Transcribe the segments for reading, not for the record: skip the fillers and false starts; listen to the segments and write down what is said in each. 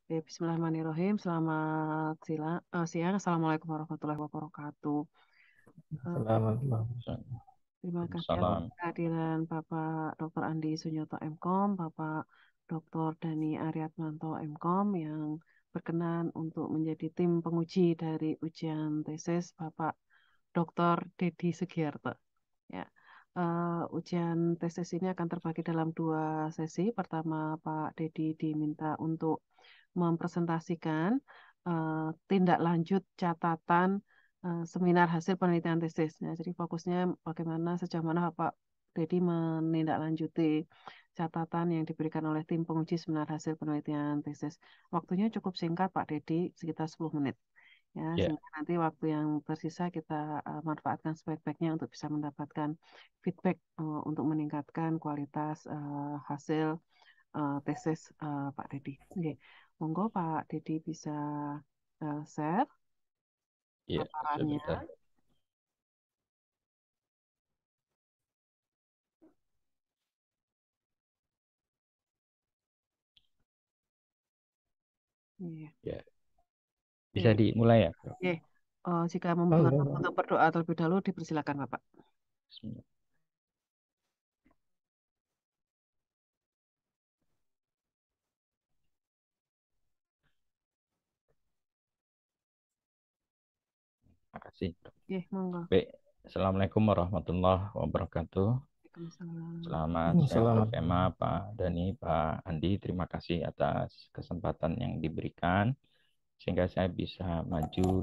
Bismillahirrahmanirrahim. Selamat siang. Assalamualaikum warahmatullahi wabarakatuh. Eh, Selamat malam. Terima kasih atas Salam. kehadiran Bapak Dr. Andi Sunyoto MKOM, Bapak Dr. Dani Ariatmanto MKOM yang berkenan untuk menjadi tim penguji dari ujian tesis Bapak Dr. Dedi Sugiarto. Ya. Ujian tesis ini akan terbagi dalam dua sesi. Pertama, Pak Dedi diminta untuk mempresentasikan tindak lanjut catatan seminar hasil penelitian tesis. Nah, jadi fokusnya bagaimana sejauh mana Pak Dedi menindaklanjuti catatan yang diberikan oleh tim penguji seminar hasil penelitian tesis. Waktunya cukup singkat Pak Dedi, sekitar 10 menit. Ya, Ya, sehingga nanti waktu yang tersisa kita manfaatkan sebaik-baiknya untuk bisa mendapatkan feedback untuk meningkatkan kualitas hasil tesis Pak Dedi. Oke. Monggo Pak Dedi bisa share ya, paparannya. sebentar. Iya. Ya, bisa Oke. dimulai ya, Bro? Oke. Jika Oh, membutuhkan waktu enggak. untuk berdoa terlebih dahulu, dipersilakan Bapak. Bismillah. Terima kasih, Bro. Oke, monggo. Baik, Assalamualaikum warahmatullahi wabarakatuh. Waalaikumsalam. Selamat siang Prof. Selamat Emma, malam. Pak Dani, Pak Andi. Terima kasih atas kesempatan yang diberikan sehingga saya bisa maju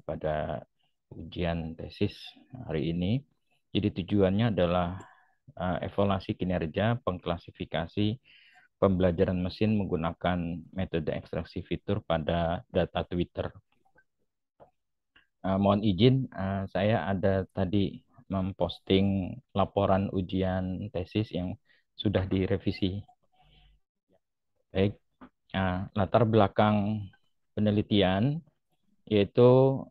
pada ujian tesis hari ini. Jadi tujuannya adalah evaluasi kinerja, pengklasifikasi, pembelajaran mesin menggunakan metode ekstraksi fitur pada data Twitter. Mohon izin, saya ada tadi memposting laporan ujian tesis yang sudah direvisi. Baik, latar belakang penelitian yaitu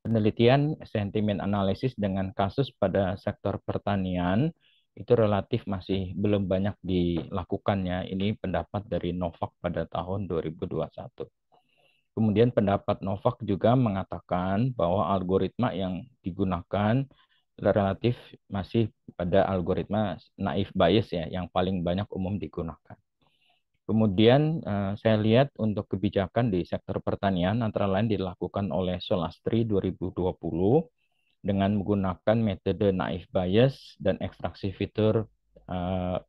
penelitian sentimen analisis dengan kasus pada sektor pertanian itu relatif masih belum banyak dilakukannya. Ini pendapat dari Novak pada tahun 2021. Kemudian pendapat Novak juga mengatakan bahwa algoritma yang digunakan relatif masih pada algoritma naif Bayes ya, yang paling banyak umum digunakan. Kemudian saya lihat untuk kebijakan di sektor pertanian antara lain dilakukan oleh Solastri 2020 dengan menggunakan metode naif Bayes dan ekstraksi fitur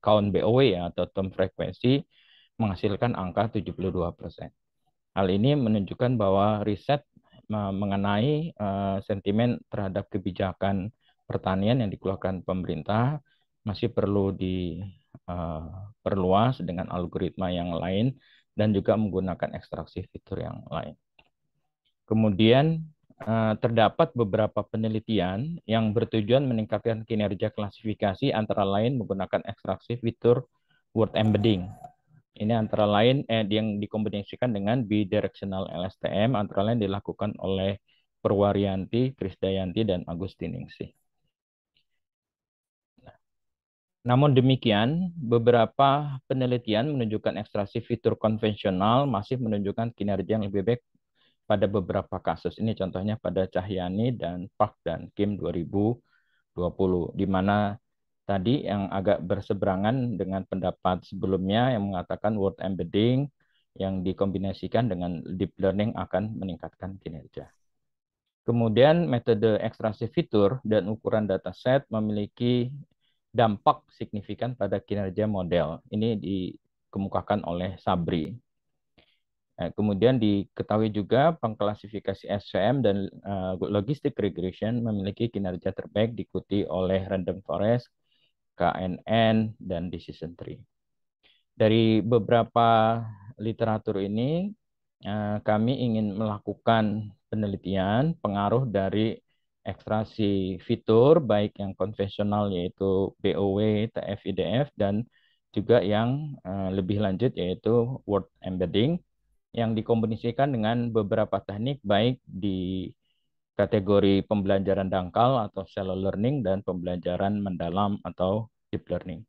count BOW ya, atau term frekuensi menghasilkan angka 72%. Hal ini menunjukkan bahwa riset mengenai sentimen terhadap kebijakan pertanian yang dikeluarkan pemerintah masih perlu diperluas dengan algoritma yang lain dan juga menggunakan ekstraksi fitur yang lain. Kemudian terdapat beberapa penelitian yang bertujuan meningkatkan kinerja klasifikasi antara lain menggunakan ekstraksi fitur word embedding. Ini antara lain yang dikombinasikan dengan bidirectional LSTM, antara lain dilakukan oleh Perwarianti, Krisdayanti, dan Agustiningsih. Namun demikian, beberapa penelitian menunjukkan ekstraksi fitur konvensional masih menunjukkan kinerja yang lebih baik pada beberapa kasus. Ini contohnya pada Cahyani dan Park dan Kim 2020, di mana tadi yang agak berseberangan dengan pendapat sebelumnya yang mengatakan word embedding yang dikombinasikan dengan deep learning akan meningkatkan kinerja. Kemudian metode ekstraksi fitur dan ukuran dataset memiliki dampak signifikan pada kinerja model. Ini dikemukakan oleh Sabri. Kemudian diketahui juga pengklasifikasi SVM dan logistic regression memiliki kinerja terbaik diikuti oleh random forest, KNN, dan decision tree. Dari beberapa literatur ini, kami ingin melakukan penelitian pengaruh dari ekstraksi fitur, baik yang konvensional yaitu BOW, TF-IDF, dan juga yang lebih lanjut yaitu word embedding, yang dikombinasikan dengan beberapa teknik baik di kategori pembelajaran dangkal atau shallow learning dan pembelajaran mendalam atau deep learning.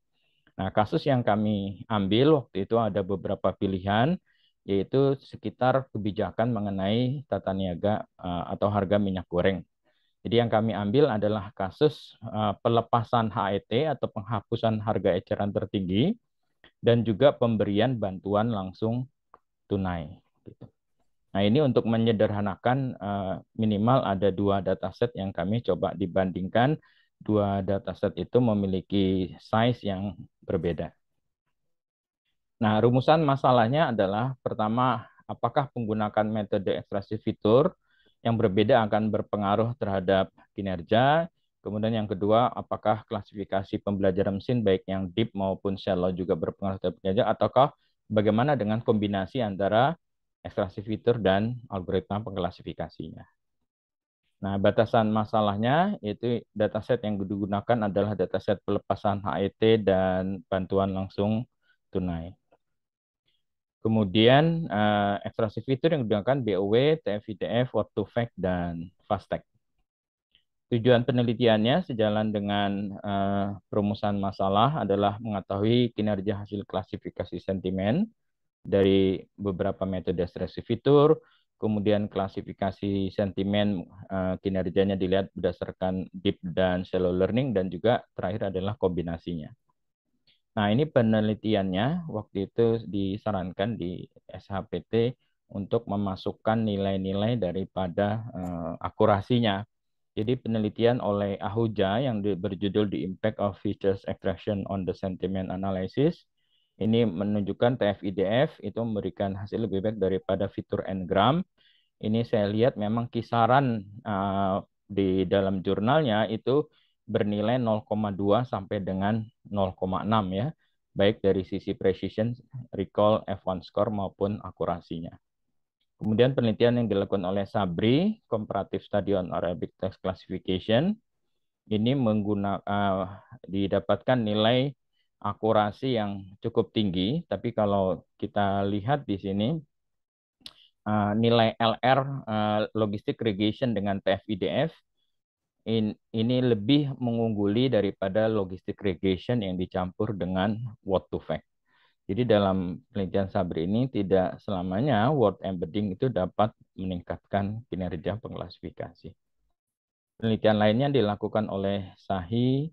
Nah, kasus yang kami ambil waktu itu ada beberapa pilihan, yaitu sekitar kebijakan mengenai tata niaga atau harga minyak goreng. Jadi yang kami ambil adalah kasus pelepasan HET atau penghapusan harga eceran tertinggi dan juga pemberian bantuan langsung tunai. Gitu. Nah, ini untuk menyederhanakan minimal ada dua dataset yang kami coba dibandingkan. Dua dataset itu memiliki size yang berbeda. Nah, rumusan masalahnya adalah pertama, apakah menggunakan metode ekstraksi fitur yang berbeda akan berpengaruh terhadap kinerja. Kemudian yang kedua, apakah klasifikasi pembelajaran mesin baik yang deep maupun shallow juga berpengaruh terhadap kinerja, ataukah bagaimana dengan kombinasi antara ekstraksi fitur dan algoritma pengklasifikasinya. Nah, batasan masalahnya itu dataset yang digunakan adalah dataset pelepasan HET dan bantuan langsung tunai. Kemudian ekstraksi fitur yang digunakan BOW, TF-IDF, What to Fact, dan FASTEC. Tujuan penelitiannya sejalan dengan perumusan masalah adalah mengetahui kinerja hasil klasifikasi sentimen dari beberapa metode ekstraksi fitur, kemudian klasifikasi sentimen kinerjanya dilihat berdasarkan deep dan shallow learning, dan juga terakhir adalah kombinasinya. Nah, ini penelitiannya waktu itu disarankan di SHPT untuk memasukkan nilai-nilai daripada akurasinya. Jadi penelitian oleh Ahuja yang berjudul The Impact of Features Extraction on the Sentiment Analysis ini menunjukkan TF-IDF itu memberikan hasil lebih baik daripada fitur Ngram. Ini saya lihat memang kisaran di dalam jurnalnya itu bernilai 0,2 sampai dengan 0,6 ya, baik dari sisi precision, recall, F1 score maupun akurasinya. Kemudian penelitian yang dilakukan oleh Sabri, Comparative Study on Arabic Text Classification, ini didapatkan nilai akurasi yang cukup tinggi, tapi kalau kita lihat di sini nilai LR logistic regression dengan TF-IDF ini lebih mengungguli daripada logistic regression yang dicampur dengan word to fact. Jadi dalam penelitian Sabri ini tidak selamanya word embedding itu dapat meningkatkan kinerja pengklasifikasi. Penelitian lainnya dilakukan oleh Sahi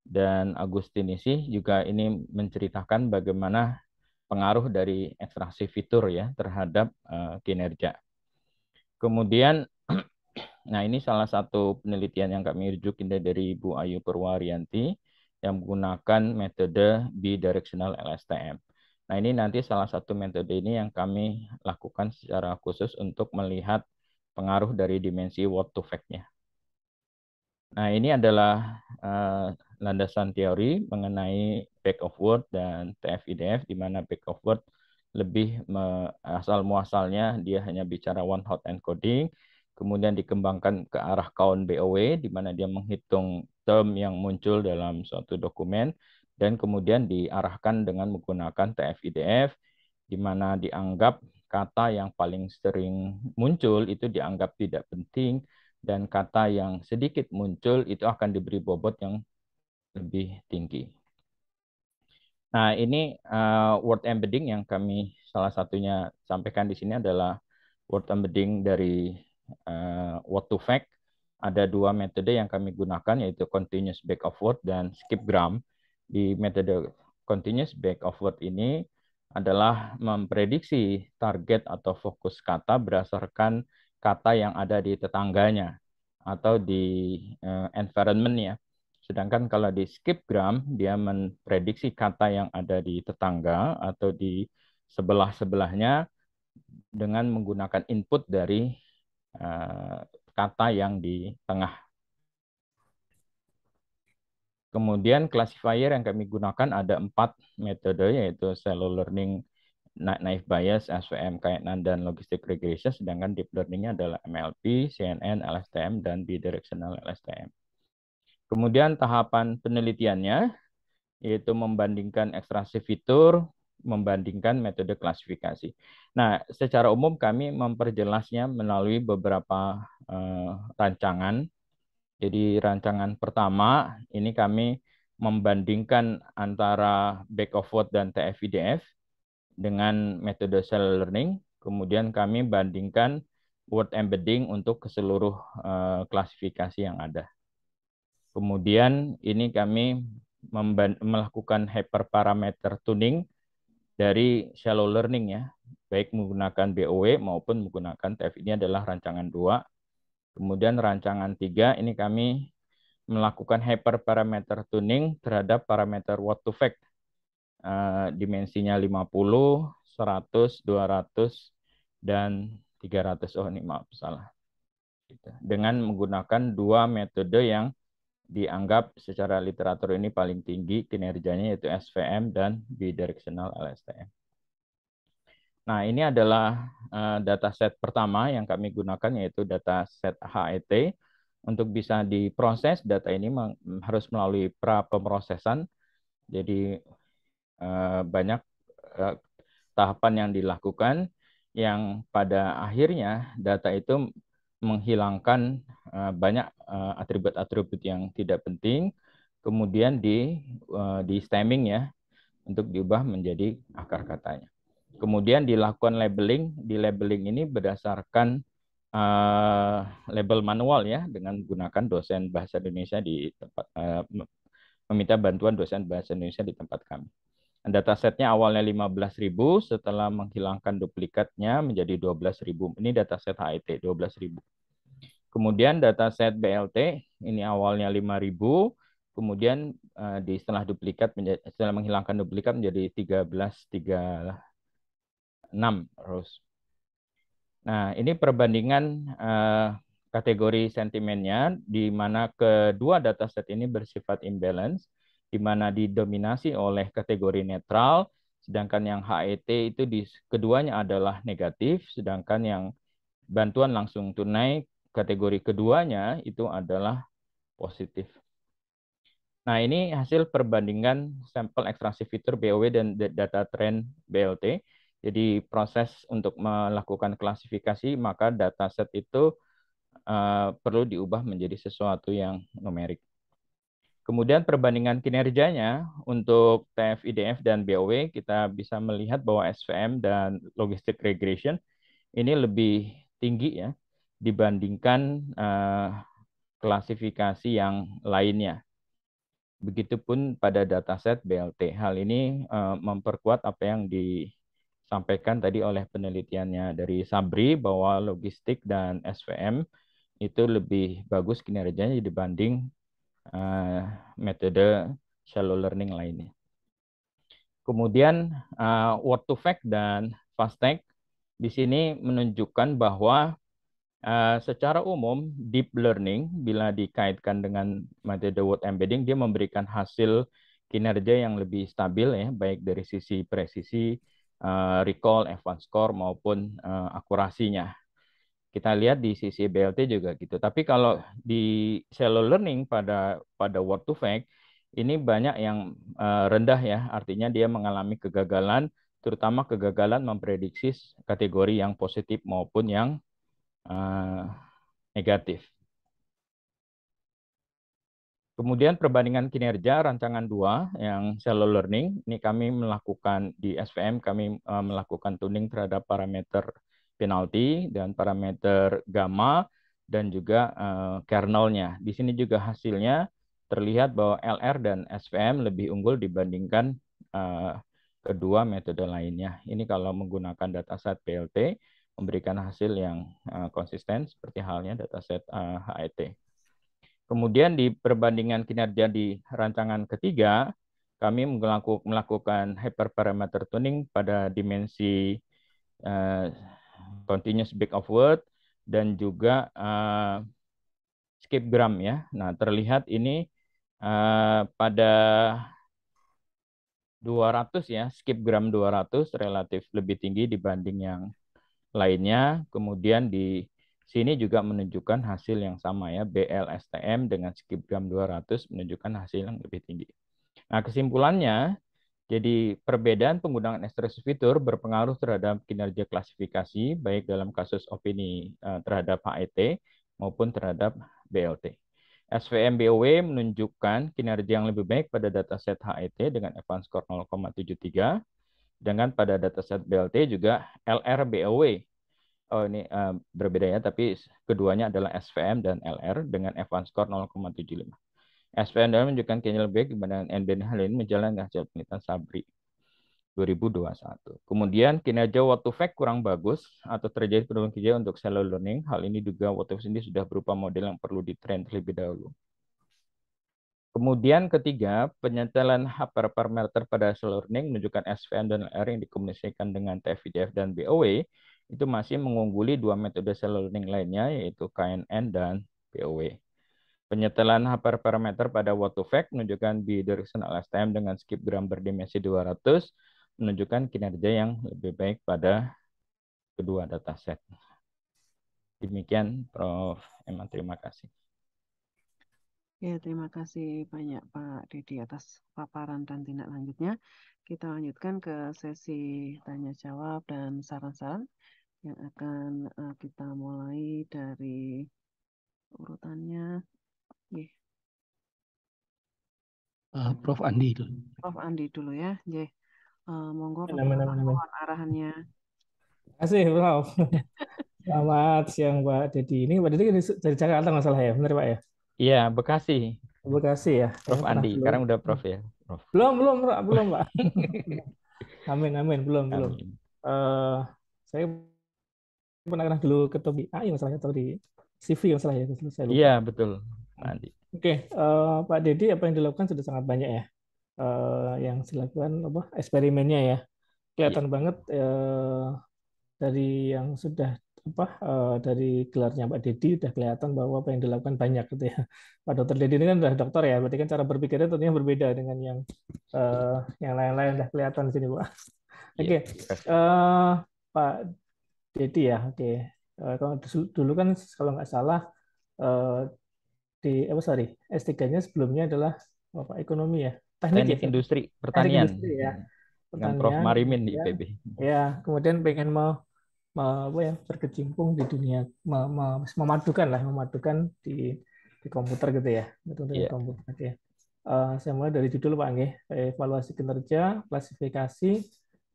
dan Agustinisi juga ini menceritakan bagaimana pengaruh dari ekstraksi fitur ya terhadap kinerja. Kemudian, nah ini salah satu penelitian yang kami rujuk dari Ibu Ayu Purwarianti yang menggunakan metode bidirectional LSTM. Nah ini nanti salah satu metode ini yang kami lakukan secara khusus untuk melihat pengaruh dari dimensi word to fact-nya. Nah ini adalah landasan teori mengenai back of word dan TF-IDF, di mana back of word lebih asal muasalnya dia hanya bicara one hot encoding, kemudian dikembangkan ke arah count BOW, di mana dia menghitung term yang muncul dalam suatu dokumen, dan kemudian diarahkan dengan menggunakan TF-IDF, di mana dianggap kata yang paling sering muncul itu dianggap tidak penting, dan kata yang sedikit muncul itu akan diberi bobot yang lebih tinggi. Nah, ini word embedding yang kami salah satunya sampaikan di sini adalah word embedding dari word to fact. Ada dua metode yang kami gunakan, yaitu continuous back of word dan skipgram. Di metode continuous back of word ini adalah memprediksi target atau fokus kata berdasarkan kata yang ada di tetangganya atau di environment-nya. Sedangkan kalau di skipgram, dia memprediksi kata yang ada di tetangga atau di sebelah-sebelahnya dengan menggunakan input dari kata yang di tengah. Kemudian classifier yang kami gunakan ada 4 metode, yaitu shallow learning, naive Bayes, SVM, Kainan, dan logistic regression. Sedangkan deep learning-nya adalah MLP, CNN, LSTM, dan bidirectional LSTM. Kemudian tahapan penelitiannya yaitu membandingkan ekstraksi fitur, membandingkan metode klasifikasi. Nah, secara umum kami memperjelasnya melalui beberapa rancangan. Jadi rancangan pertama ini kami membandingkan antara back of word dan TF-IDF dengan metode cell learning. Kemudian kami bandingkan word embedding untuk keseluruh klasifikasi yang ada. Kemudian ini kami melakukan hyperparameter tuning dari shallow learning ya, baik menggunakan BOW maupun menggunakan TF. Ini adalah rancangan 2. Kemudian rancangan 3 ini kami melakukan hyperparameter tuning terhadap parameter word to fact. Dimensinya 50, 100, 200, dan 300. Oh ini maaf salah. Dengan menggunakan 2 metode yang dianggap secara literatur ini paling tinggi kinerjanya, yaitu SVM dan bidirectional LSTM. Nah, ini adalah dataset pertama yang kami gunakan, yaitu dataset HET. Untuk bisa diproses, data ini harus melalui pra-pemrosesan. Jadi banyak tahapan yang dilakukan yang pada akhirnya data itu menghilangkan banyak atribut-atribut yang tidak penting, kemudian di stemming ya, untuk diubah menjadi akar katanya. Kemudian dilakukan labeling. Di labeling ini berdasarkan label manual ya, dengan menggunakan dosen bahasa Indonesia di tempat, meminta bantuan dosen bahasa Indonesia di tempat kami. Datasetnya awalnya 15.000, setelah menghilangkan duplikatnya menjadi 12.000. Ini dataset HET 12.000. Kemudian dataset BLT ini awalnya 5.000, kemudian setelah setelah menghilangkan duplikat menjadi 1336 rows. Nah, ini perbandingan kategori sentimennya, di mana kedua dataset ini bersifat imbalance, di mana didominasi oleh kategori netral, sedangkan yang HET itu keduanya adalah negatif, sedangkan yang bantuan langsung tunai kategori keduanya itu adalah positif. Nah, ini hasil perbandingan sampel ekstraksi fitur BOW dan data trend BLT. Jadi proses untuk melakukan klasifikasi, maka dataset itu perlu diubah menjadi sesuatu yang numerik. Kemudian perbandingan kinerjanya untuk TF, IDF, dan BOW, kita bisa melihat bahwa SVM dan logistic regression ini lebih tinggi ya dibandingkan klasifikasi yang lainnya. Begitupun pada dataset BLT. Hal ini memperkuat apa yang disampaikan tadi oleh penelitiannya dari Sabri, bahwa logistik dan SVM itu lebih bagus kinerjanya dibanding metode shallow learning lainnya. Kemudian word to fact dan fast tag di sini menunjukkan bahwa secara umum deep learning bila dikaitkan dengan metode word embedding, dia memberikan hasil kinerja yang lebih stabil ya, baik dari sisi presisi, recall, advance score maupun akurasinya. Kita lihat di sisi BLT juga gitu. Tapi kalau di shallow learning pada word to fact ini banyak yang rendah ya, artinya dia mengalami kegagalan, terutama kegagalan memprediksi kategori yang positif maupun yang negatif. Kemudian perbandingan kinerja rancangan 2 yang shallow learning, ini kami melakukan di SVM, kami melakukan tuning terhadap parameter penalti dan parameter gamma dan juga kernelnya. Di sini juga hasilnya terlihat bahwa LR dan SVM lebih unggul dibandingkan kedua metode lainnya. Ini kalau menggunakan dataset PLT memberikan hasil yang konsisten seperti halnya dataset HET. Kemudian di perbandingan kinerja di rancangan ketiga, kami melakukan hyperparameter tuning pada dimensi continuous big of word dan juga skip gram ya. Nah, terlihat ini pada 200 ya, skip gram 200 relatif lebih tinggi dibanding yang lainnya. Kemudian di sini juga menunjukkan hasil yang sama ya, BLSTM dengan skip gram 200 menunjukkan hasil yang lebih tinggi. Nah, kesimpulannya, jadi perbedaan penggunaan ekstraksi fitur berpengaruh terhadap kinerja klasifikasi, baik dalam kasus opini terhadap HET maupun terhadap BLT. SVM BOW menunjukkan kinerja yang lebih baik pada dataset HET dengan Evans score 0,73. Dengan pada dataset BLT juga LR BOW. Oh ini berbeda ya, tapi keduanya adalah SVM dan LR dengan Evans score 0,75. SVM menunjukkan kinerja lebih baik dibandingkan NBN. Hal ini menjalankan hasil penelitian Sabri 2021. Kemudian kinerja what to fact kurang bagus atau terjadi penurunan kinerja untuk shallow learning. Hal ini juga what to fact ini sudah berupa model yang perlu ditrain terlebih dahulu. Kemudian ketiga, penyetelan hyperparameter pada shallow learning menunjukkan SVM dan LR yang dikomunikasikan dengan TF-IDF dan BOW itu masih mengungguli dua metode shallow learning lainnya yaitu KNN dan BOW. Penyetelan hyperparameter pada what to fact menunjukkan bidirectional LSTM dengan skip gram berdimensi 200 menunjukkan kinerja yang lebih baik pada kedua dataset. Demikian Prof. Emma, terima kasih. Ya, terima kasih banyak Pak Didi atas paparan dan tindak lanjutnya. Kita lanjutkan ke sesi tanya jawab dan saran-saran yang akan kita mulai dari urutannya. Prof. Andi dulu. Prof. Andi dulu ya. Monggo Amin, amin, Bapak amin. mohon arahannya. Terima kasih, Prof. Selamat siang, Pak Dedi. Ini Pak Dedi dari Jakarta nggak salah ya? Benar, Pak ya? Iya, Bekasi. Bekasi ya? Prof. Saya pernah Andi, dulu. sekarang udah Prof ya? Prof. Belum, Pak. Amin, amin. Belum. Amin. Saya pernah dulu ketua di AI masalahnya atau di CV masalah ya, saya lupa. Iya, betul, Pak Andi. Oke, Pak Dedi, apa yang dilakukan sudah sangat banyak ya. Yang dilakukan apa eksperimennya ya. Iya, Kelihatan banget dari yang sudah dari gelarnya Pak Dedi udah kelihatan bahwa apa yang dilakukan banyak gitu ya. Pak Dokter Dedi ini kan udah dokter ya, berarti kan cara berpikirnya tentunya berbeda dengan yang lain-lain udah kelihatan di sini Pak. iya, Oke, terima kasih. Pak Dedi ya, oke. Kalau dulu kan kalau nggak salah eh, di S3-nya sebelumnya adalah apa ekonomi ya, teknik ya, Teknik industri teknik pertanian industri ya, dengan Prof. pertanian, Marimin di kemudian IPB. ya kemudian pengen apa ya berkecimpung di dunia memadukan di komputer gitu ya, metode Iya, komputer gitu ya. Saya mulai dari judul Pak Nggih, evaluasi kinerja, klasifikasi.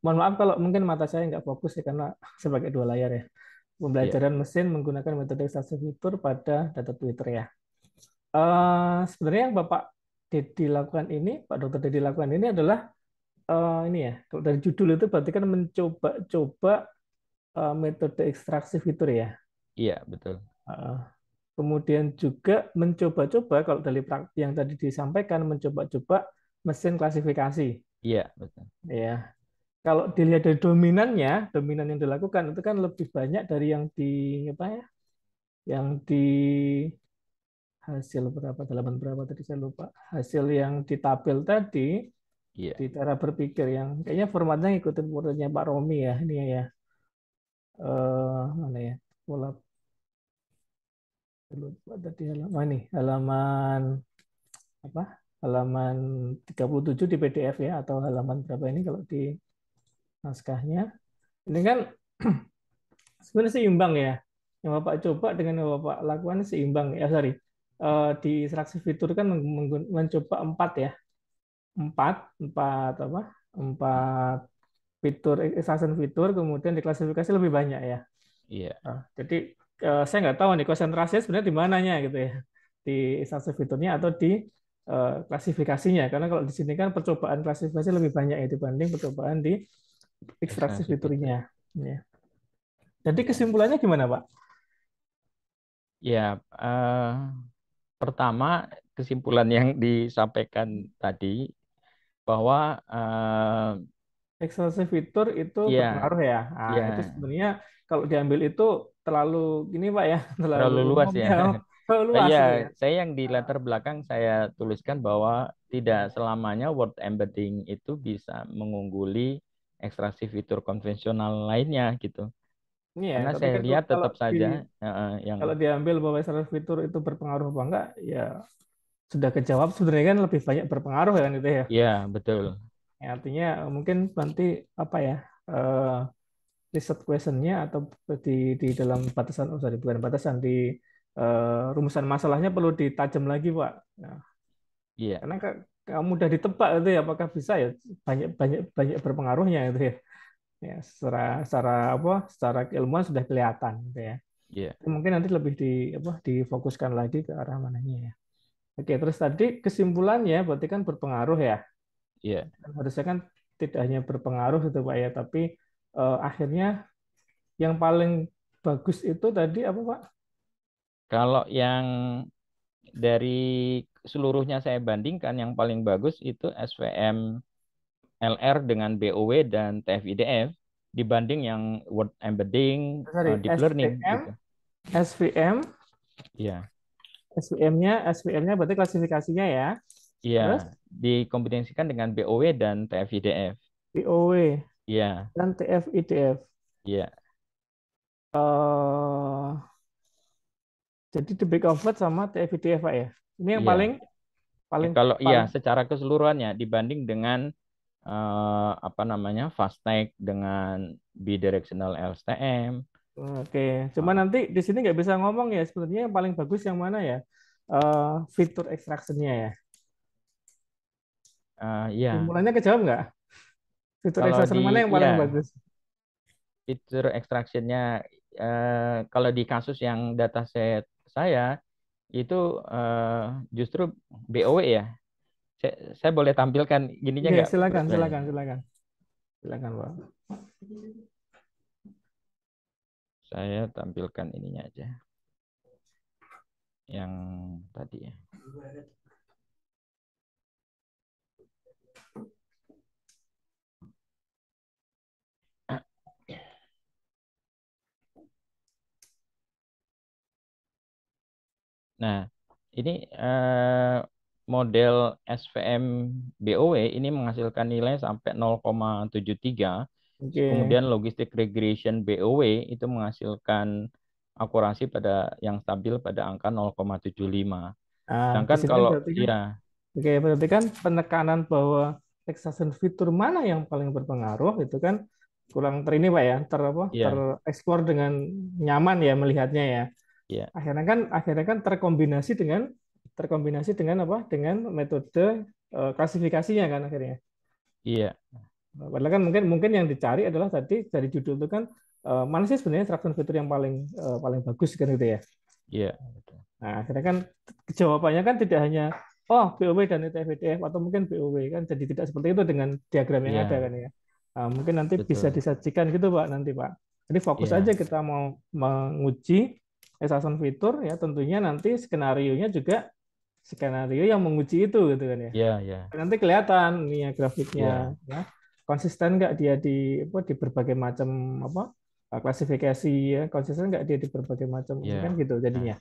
Mohon maaf kalau mungkin mata saya nggak fokus ya karena sebagai dua layar ya. iya, Pembelajaran mesin menggunakan metode ekstraksi fitur pada data Twitter ya. Sebenarnya yang Bapak Dedi lakukan ini, Pak Dokter Dedi lakukan ini adalah ini ya. Kalau dari judul itu berarti kan mencoba-coba metode ekstraksi fitur ya. iya, betul. Uh, Kemudian juga mencoba-coba kalau dari yang tadi disampaikan mencoba-coba mesin klasifikasi. Iya, betul. Ya, kalau dilihat dari dominan yang dilakukan itu kan lebih banyak dari yang di apa ya, yang di hasil berapa halaman berapa tadi saya lupa. Hasil yang di tabel tadi Iya, di cara berpikir yang kayaknya formatnya ngikutin formatnya Pak Romi ya ini ya. Mana ya? Pola lupa tadi halaman nih, halaman apa? Halaman 37 di PDF ya atau halaman berapa ini kalau di naskahnya. Ini kan sebenarnya seimbang ya. Yang Bapak coba dengan yang Bapak lakukan seimbang ya. Sorry. Di ekstraksi fitur kan mencoba empat ya. Empat apa? Empat fitur extraction fitur kemudian diklasifikasi lebih banyak ya. iya, Jadi saya nggak tahu nih konsentrasinya sebenarnya di mananya gitu ya, di instansi fiturnya atau di klasifikasinya. Karena kalau di sini kan percobaan klasifikasi lebih banyak ya dibanding percobaan di ekstraksi ekstraksi fitur. fiturnya. Ya. Jadi Iya. kesimpulannya gimana, Pak? Ya, pertama kesimpulan yang disampaikan tadi bahwa Ekstraksi fitur itu ya, berpengaruh ya. Nah, itu ya sebenarnya kalau diambil itu terlalu gini, Pak ya, terlalu terlalu luas umum ya. ya, terlalu luas Ya, gitu ya. saya yang di latar belakang saya tuliskan bahwa tidak selamanya word embedding itu bisa mengungguli ekstraksi fitur konvensional lainnya gitu. Ini ya, Karena tapi saya kan lihat kalau tetap saja yang kalau diambil bahwa ekstraksi fitur itu berpengaruh apa enggak, ya sudah kejawab sebenarnya kan lebih banyak berpengaruh kan itu ya. ya betul. Ya, artinya mungkin nanti apa ya riset questionnya atau di dalam batasan bukan batasan di rumusan masalahnya perlu ditajam lagi, Pak. Nah, Iya, karena kamu udah ditebak itu ya, apakah bisa ya, banyak banyak banyak berpengaruhnya itu ya. Ya, secara apa? Secara keilmuan sudah kelihatan gitu ya. iya, Mungkin nanti lebih difokuskan lagi ke arah mananya ya. Oke, terus tadi kesimpulannya berarti kan berpengaruh ya. iya. Harusnya kan tidak hanya berpengaruh itu Pak ya, tapi akhirnya yang paling bagus itu tadi apa Pak? Kalau yang dari seluruhnya saya bandingkan, yang paling bagus itu SVM LR dengan BOW dan TF-IDF dibanding yang word embedding, Sorry, deep learning gitu. SVM, Iya, SVM-nya berarti klasifikasinya ya. iya, Terus dikombinasikan dengan BOW dan TF-IDF. POW Iya, dan TF-IDF. iya, Jadi the big of Both sama TF-IDF Pak ya. Ini yang iya. paling paling Kalau iya paling secara keseluruhannya dibanding dengan apa namanya FastTag dengan bidirectional LSTM. oke. Cuma nanti di sini nggak bisa ngomong ya. Sebenarnya yang paling bagus yang mana ya? Fitur extraction-nya ya. Iya, Simpulannya kejawab nggak? Fitur kalau di extraction mana yang iya paling bagus? fitur extractionnya kalau di kasus yang dataset saya itu justru BOW ya. Saya boleh tampilkan gininya Oke, nggak? silakan, Flashback-nya? silakan, silakan, silakan, Pak. Saya tampilkan ininya aja. Yang tadi ya. Nah, ini model SVM BOW ini menghasilkan nilai sampai 0,73. Oke. Kemudian logistic regression BOW itu menghasilkan akurasi pada yang stabil pada angka 0,75. Nah, di Sedangkan sini kalau berarti kan, ya, oke, berarti kan penekanan bahwa extraction fitur mana yang paling berpengaruh itu kan kurang ini Pak ya, ya, tereksplor dengan nyaman ya melihatnya ya. ya, Akhirnya kan terkombinasi dengan apa? Dengan metode klasifikasinya kan akhirnya. iya, Padahal kan mungkin mungkin yang dicari adalah tadi dari judul itu kan mana sih sebenarnya extraction fitur yang paling bagus kan gitu ya. iya, Nah, akhirnya kan jawabannya kan tidak hanya oh BOW dan ETF atau mungkin BOW kan jadi tidak seperti itu dengan diagram yang ada iya, kan ya. Nah, mungkin nanti bisa betul, disajikan gitu Pak nanti Pak. Jadi fokus aja iya, kita mau menguji extraction fitur ya tentunya nanti skenario-nya juga skenario yang menguji itu gitu kan ya. iya, iya, Nanti kelihatan nih ya grafiknya iya, ya. Konsisten nggak dia di berbagai macam apa klasifikasi ya, konsisten nggak dia di berbagai macam ini kan iya. gitu Nah, jadinya.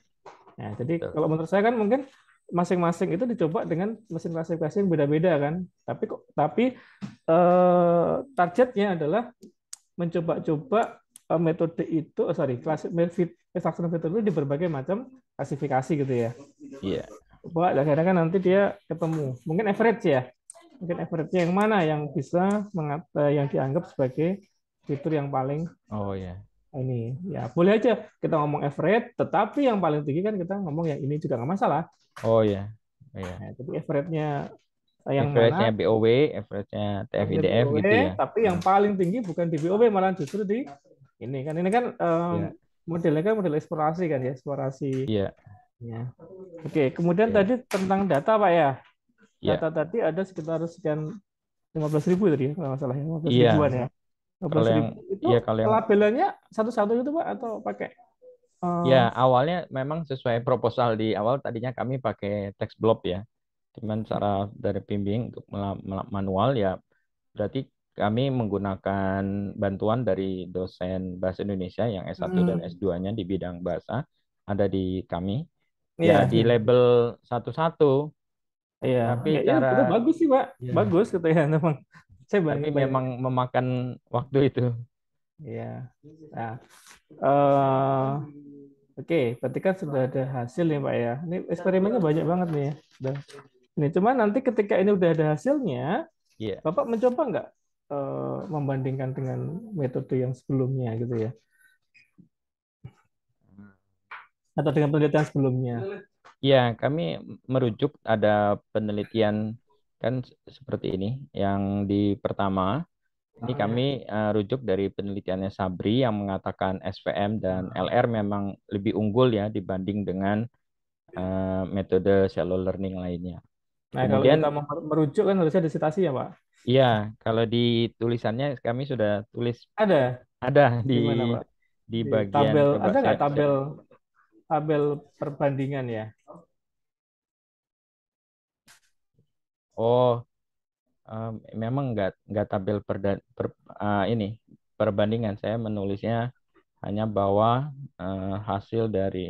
Nah, jadi betul. kalau menurut saya kan mungkin masing-masing itu dicoba dengan mesin klasifikasi yang beda-beda kan. Tapi targetnya adalah mencoba-coba metode itu, extraction fitur itu di berbagai macam klasifikasi gitu ya. Iya, Coba akhirnya kan nanti dia ketemu. Mungkin average ya. Mungkin average-nya yang mana yang bisa yang dianggap sebagai fitur yang paling oh ya, ini ya boleh aja kita ngomong average, tetapi yang paling tinggi kan kita ngomong yang ini juga nggak masalah. oh ya, oh ya. Nah, jadi average-nya yang Average-nya mana BOW, average-nya average TF-IDF BOW, gitu ya. tapi yang Hmm. paling tinggi bukan di BOW malah justru di ini kan Iya, modelnya kan model eksplorasi kan ya eksplorasi iya, ya. Oke, kemudian iya, tadi tentang data Pak ya. iya, Data tadi ada sekitar sekian 15.000 tadi ya kalau nggak salah ya 15 iya. ribuan ya. lima Kalau belas yang ribu itu iya kalau yang labelannya satu-satu itu Pak atau pakai ya awalnya memang sesuai proposal di awal tadinya kami pakai text blob ya. Cuman cara dari pembimbing untuk manual ya berarti kami menggunakan bantuan dari dosen bahasa Indonesia yang S1 dan S2-nya di bidang bahasa ada di kami. Ya iya, di iya. label satu-satu, Iya, tapi ya, cara itu bagus sih, Pak. ya, Bagus gitu ya, memang. Saya tapi banyak. memang memakan waktu itu. Iya. Nah, eh oke, berarti kan sudah ada hasil nih, Pak ya. Ini eksperimennya banyak banget nih ya. Udah. Ini cuma nanti ketika ini udah ada hasilnya, Iya. Bapak mencoba nggak membandingkan dengan metode yang sebelumnya gitu ya? atau dengan penelitian sebelumnya? Ya, kami merujuk ada penelitian kan seperti ini. Yang di pertama, ini kami rujuk dari penelitiannya Sabri yang mengatakan SVM dan LR memang lebih unggul ya dibanding dengan metode shallow learning lainnya. Nah, kalau kita Kemudian, merujuk kan harusnya ada citasi ya, Pak? iya, kalau di tulisannya kami sudah tulis Ada. ada Di mana, Pak? di Di bagian tabel, coba ada saya, nggak tabel tabel perbandingan ya? oh memang nggak tabel ini perbandingan. Saya menulisnya hanya bahwa hasil dari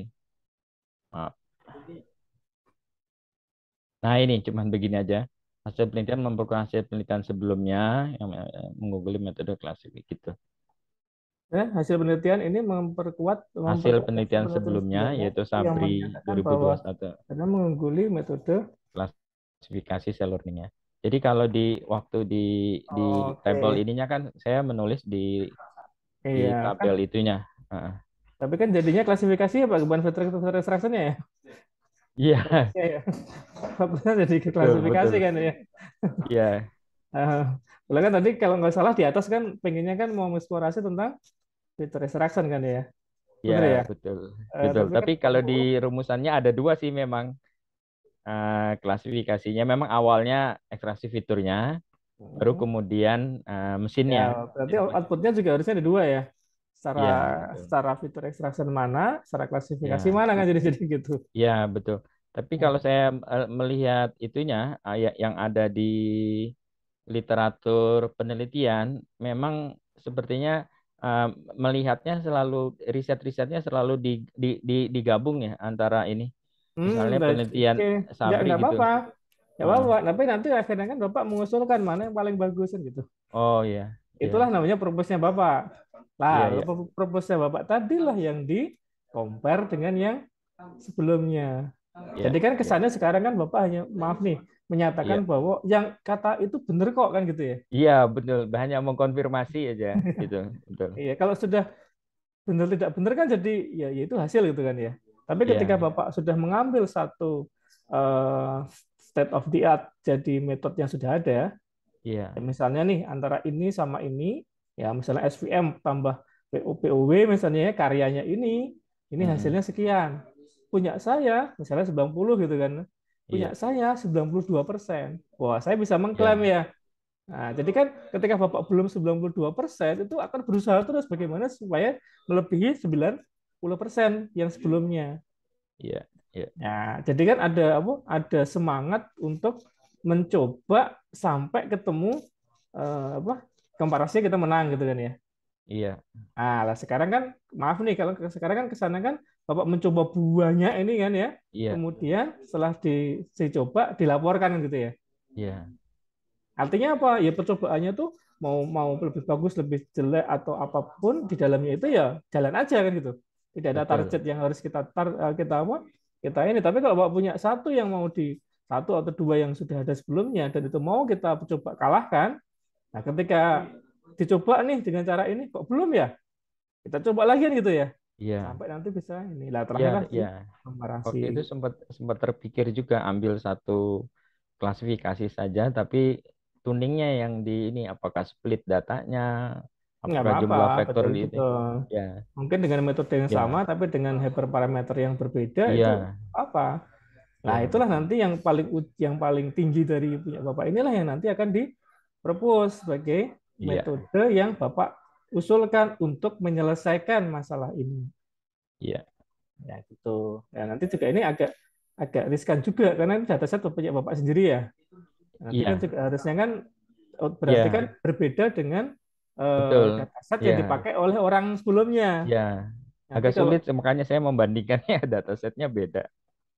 maaf. Nah ini cuman begini aja. Hasil penelitian memperkuat hasil penelitian sebelumnya yang mengungguli metode klasifik gitu. Hasil penelitian ini Hasil memperkuat hasil penelitian penelitian sebelumnya sebelumnya yaitu yang Sabri menyatakan bahwa 2021 karena mengungguli metode. klasifikasi cell learning-nya. Jadi kalau di waktu di tabel Oke, ininya kan saya menulis di iya kan. tabel itunya. Heeh. Tapi kan jadinya klasifikasi ya Pak, bukan filter extraction-nya ya. Iya, Harusnya ya. Fokusnya jadi ke betul klasifikasi betul. kan ya. Iya, Eh, Boleh kan tadi kalau nggak salah di atas kan pengennya kan mau mengeksplorasi tentang filter extraction kan ya. iya Bener ya? betul betul. Tapi kan Tapi kalau di rumusannya ada dua sih memang klasifikasinya. Memang awalnya ekstraksi fiturnya, baru kemudian ya mesinnya. berarti Jadi outputnya juga harusnya ada dua ya. Secara iya betul. secara fitur extraction mana, secara klasifikasi Ya, mana kan jadi gitu. ya betul. Tapi kalau saya melihat itunya yang ada di literatur penelitian, memang sepertinya eh, melihatnya selalu riset-risetnya selalu digabung ya antara ini. Misalnya Oke. penelitian Sabri Nggak gitu. apa-apa. Nggak Heeh. apa-apa. Tapi nanti akhirnya kan Bapak mengusulkan mana yang paling bagus kan gitu. Oh iya, Itulah iya, namanya propose-nya Bapak. iya, Lah, iya, propose-nya Bapak tadilah yang di compare dengan yang sebelumnya. iya, Jadi kan iya, kesannya sekarang kan Bapak hanya maaf nih menyatakan iya. bahwa yang kata itu benar kok kan gitu ya. Iya, betul. Hanya mengkonfirmasi aja gitu, betul. Iya, kalau sudah benar tidak benar kan jadi ya itu hasil gitu kan ya. Tapi ketika Iya, Bapak sudah mengambil satu eh, state of the art jadi metode yang sudah ada, ya iya, misalnya nih antara ini sama ini, ya misalnya SVM tambah POW misalnya ya karyanya ini mm-mm. hasilnya sekian. Punya saya misalnya 90 gitu kan. Punya Iya, saya 92%. Wah, saya bisa mengklaim iya, ya. Nah, jadi kan ketika Bapak belum 92% itu akan berusaha terus bagaimana supaya melebihi 90% yang sebelumnya. iya, iya, Ya, jadi kan ada apa? Ada semangat untuk mencoba sampai ketemu apa? Komparasinya kita menang gitu kan ya. iya, Ah, lah sekarang kan maaf nih kalau sekarang kan kesana kan Bapak mencoba buahnya ini kan ya. iya, Kemudian setelah dicoba dilaporkan kan gitu ya. iya, Artinya apa? Ya percobaannya tuh mau mau lebih bagus, lebih jelek atau apapun di dalamnya itu ya jalan aja kan gitu. Tidak ada target betul, yang harus kita apa? Kita ini. Tapi kalau Bapak punya satu yang mau di satu atau dua yang sudah ada sebelumnya dan itu mau kita coba kalahkan, nah ketika dicoba nih dengan cara ini kok belum ya? Kita coba lagi kan gitu ya. iya, Sampai nanti bisa ini. Lah iya, terakhir lah di iya. komparasi. Waktu itu sempat sempat terpikir juga ambil satu klasifikasi saja, tapi tuningnya yang di ini apakah split datanya, Nggak apakah apa-apa, jumlah vektor betul itu, betul. ya, Mungkin dengan metode yang sama, ya, tapi dengan hyperparameter yang berbeda itu iya, apa? Nah, iya, itulah betul, nanti yang paling tinggi dari punya Bapak inilah yang nanti akan dipropose sebagai iya, metode yang Bapak usulkan untuk menyelesaikan masalah ini. iya, Ya, gitu. Ya, nanti juga ini agak agak riskan juga karena ini dataset punya Bapak sendiri ya. Nanti kan iya, juga harusnya kan berarti kan iya, berbeda dengan betul, dataset yang iya, dipakai oleh orang sebelumnya. iya. Nanti Agak kalau sulit, makanya saya membandingkannya datasetnya beda.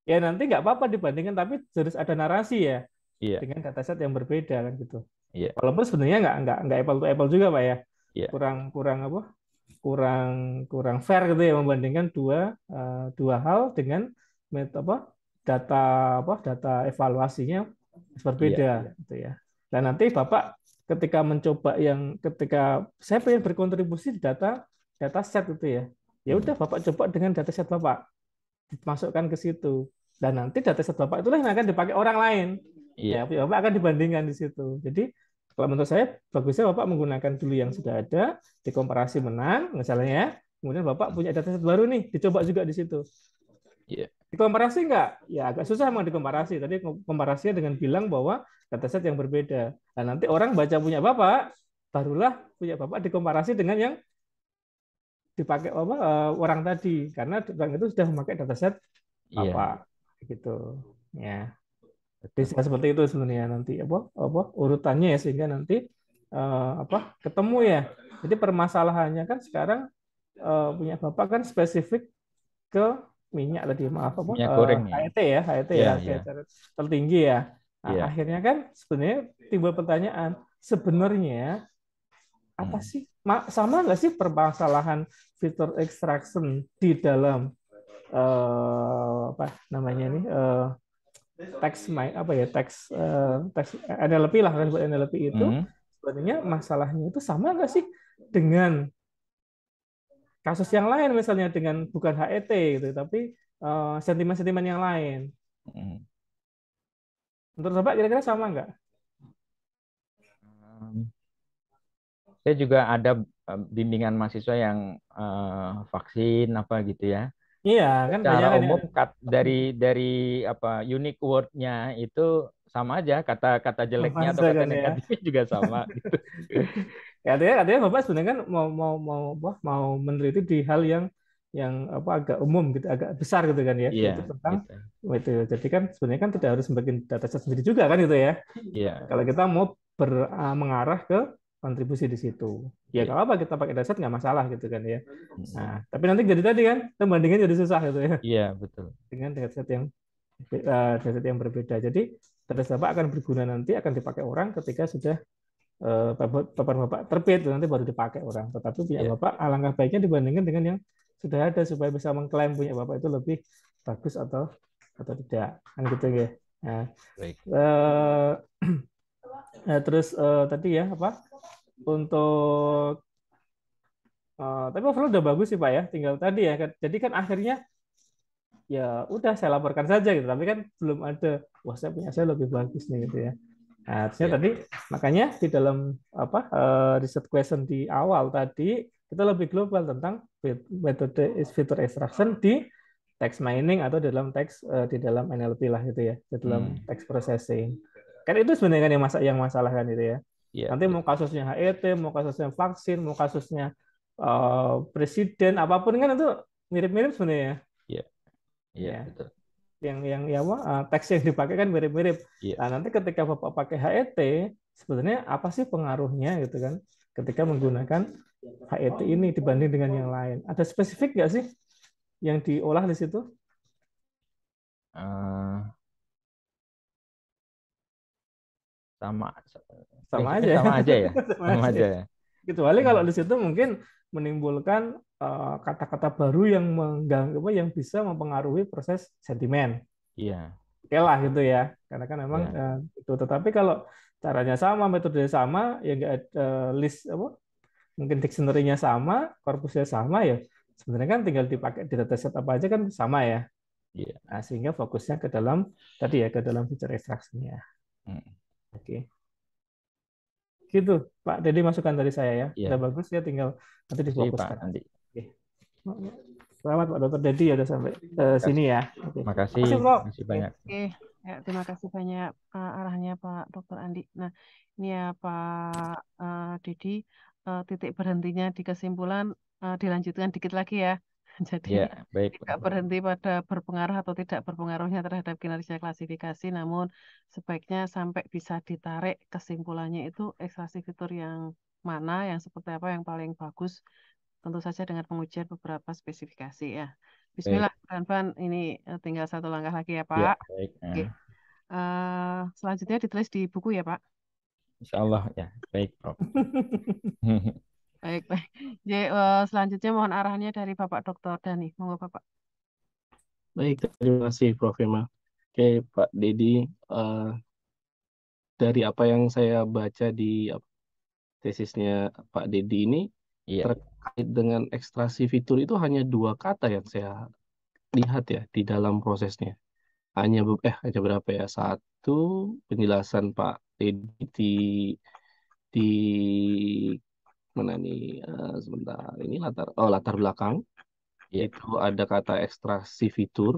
ya nanti nggak apa-apa dibandingkan, tapi harus ada narasi ya Iya, dengan dataset yang berbeda kan gitu. iya, Walaupun sebenarnya nggak apple to apple juga pak ya, iya, kurang kurang apa? Kurang kurang fair gitu ya membandingkan dua hal dengan apa? Data data evaluasinya iya, berbeda gitu ya. Dan nanti bapak ketika mencoba ketika saya pengen berkontribusi di data set itu ya, ya udah mm, bapak coba dengan data set bapak. dimasukkan ke situ. Dan nanti dataset Bapak itulah yang akan dipakai orang lain. Iya. Ya, Bapak akan dibandingkan di situ. Jadi kalau menurut saya bagusnya Bapak menggunakan dulu yang sudah ada, dikomparasi menang misalnya ya. Kemudian Bapak punya dataset baru nih, dicoba juga di situ. Iya. Dikomparasi nggak? Ya agak susah emang dikomparasi. Tadi komparasinya dengan bilang bahwa dataset yang berbeda. Nah, nanti orang baca punya Bapak, barulah punya Bapak dikomparasi dengan yang dipakai orang tadi. Karena orang itu sudah memakai dataset Iya. Bapak. Gitu. Ya. Betul. Bisa seperti itu sebenarnya nanti urutannya ya, sehingga nanti ketemu ya. Jadi permasalahannya kan sekarang punya Bapak kan spesifik ke minyak tadi, maaf Minyak goreng ya. HET ya, HET ya, Iya, harga iya. tertinggi ya. Nah, Iya. akhirnya kan sebenarnya timbul pertanyaan, sebenarnya apa sih sama nggak sih permasalahan fitur extraction di dalam apa namanya ini teks NLP lah kan, buat NLP itu sebenarnya masalahnya itu sama nggak sih dengan kasus yang lain, misalnya dengan bukan HET gitu tapi sentimen-sentimen yang lain. Menurut Bapak kira-kira sama nggak? Saya juga ada bimbingan mahasiswa yang vaksin apa gitu ya. Iya kan banyak Secara kan ya. umum dari apa unique word-nya itu sama aja, kata jeleknya atau Masa kata kan ya. negatifnya juga sama gitu. Katanya Bapak sebenarnya kan mau meneliti di hal yang agak umum gitu, agak besar gitu kan ya, Iya, yaitu tentang gitu. itu. Jadi kan sebenarnya kan tidak harus bikin dataset sendiri juga kan itu ya. Iya. Kalau kita mau mengarah ke kontribusi di situ, ya Iya. kalau apa kita pakai dataset nggak masalah gitu kan ya. Nah, tapi nanti jadi tadi kan pembandingan jadi susah gitu ya Iya, betul. dengan dataset yang berbeda. Jadi dataset Bapak akan berguna nanti, akan dipakai orang ketika sudah papan Bapak terbit, nanti baru dipakai orang. Tetapi punya Iya. Bapak alangkah baiknya dibandingkan dengan yang sudah ada, supaya bisa mengklaim punya Bapak itu lebih bagus atau tidak kan gitu ya. Nah, Baik. terus tadi ya untuk tapi overall udah bagus sih Pak ya, tinggal tadi ya kan, jadi kan akhirnya ya udah saya laporkan saja gitu, tapi kan belum ada, wah saya lebih bagus nih gitu ya. Nah, artinya tadi makanya di dalam riset question di awal tadi kita lebih global tentang metode fitur extraction di text mining atau dalam teks di dalam NLP lah gitu ya, di dalam text processing. Kan itu sebenarnya kan yang masalah kan itu ya. Iya, Nanti mau kasusnya HET, mau kasusnya vaksin, mau kasusnya presiden, apapun kan itu mirip-mirip sebenarnya. Iya. Iya, Ya. betul. Yang teks yang dipakai kan mirip-mirip. Iya. Nah, nanti ketika Bapak pakai HET, sebenarnya apa sih pengaruhnya gitu kan? Ketika menggunakan HET ini dibanding dengan yang lain. Ada spesifik nggak sih yang diolah di situ? Sama Sama prinsipnya aja. sama aja ya. Sama aja ya. Kecuali kalau di situ mungkin menimbulkan kata-kata baru yang mengganggu, yang bisa mempengaruhi proses sentimen. Iya. Oke lah gitu ya, karena kan memang Iya. itu. Tetapi kalau caranya sama, metodenya sama, ya nggak ada list mungkin dictionary-nya sama, korpusnya sama ya. Sebenarnya kan tinggal dipakai di dataset apa aja kan sama ya. Iya. Nah, sehingga fokusnya ke dalam tadi ya, ke dalam feature extraction-nya. Oke. Gitu, Pak. Jadi masukan dari saya ya. Iya. Udah bagus ya, tinggal nanti Terima kasih, Pak difokuskan. Andi. Oke. Selamat Pak Dokter Dedi ya udah sampai sini ya. Oke. Makasih, Prof. makasih banyak. Oke, ya, terima kasih banyak arahnya Pak Dokter Andi. Nah, ini ya Pak Dedi, titik berhentinya di kesimpulan dilanjutkan dikit lagi ya. Jadi Ya, baik. tidak berhenti pada berpengaruh atau tidak berpengaruhnya terhadap kinerja klasifikasi, namun sebaiknya sampai bisa ditarik kesimpulannya itu ekstraksi fitur yang mana, yang seperti apa yang paling bagus, tentu saja dengan pengujian beberapa spesifikasi ya. Bismillah, Van, ini tinggal satu langkah lagi ya, Ya, Pak. baik. Oke. Selanjutnya ditulis di buku ya, Pak. Insya Allah ya, baik, Prof. Baik, baik. Jadi, selanjutnya mohon arahannya dari Bapak Dr. Dani. Monggo, Bapak. Baik, terima kasih Prof. Emma. Oke, Pak Dedi, dari apa yang saya baca di tesisnya Pak Dedi ini, terkait dengan ekstraksi fitur itu hanya 2 kata yang saya lihat ya di dalam prosesnya. Ada berapa ya? Satu, penjelasan Pak Dedi di mana nih? Sebentar, ini latar belakang. Iya, Itu ada kata ekstraksi fitur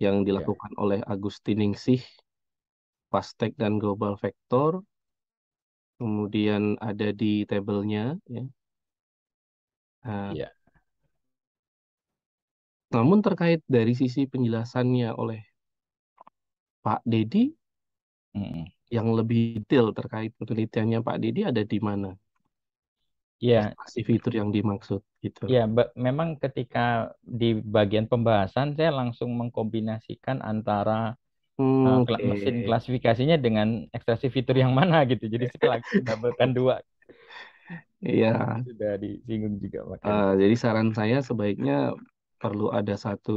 yang iya, dilakukan oleh Agustiningsih, Pastek dan Global Vector. Kemudian ada di tabelnya, ya. Nah, iya. namun terkait dari sisi penjelasannya oleh Pak Dedi, Mm-mm. yang lebih detail terkait penelitiannya Pak Dedi ada di mana? Iya, Ekstraksi fitur yang dimaksud gitu. iya. Memang ketika di bagian pembahasan saya langsung mengkombinasikan antara Oke. mesin klasifikasinya dengan ekstraksi fitur yang mana gitu. Jadi saya langsung mendabelkan dua. Iya. Sudah disinggung juga makanya. Jadi saran saya sebaiknya perlu ada satu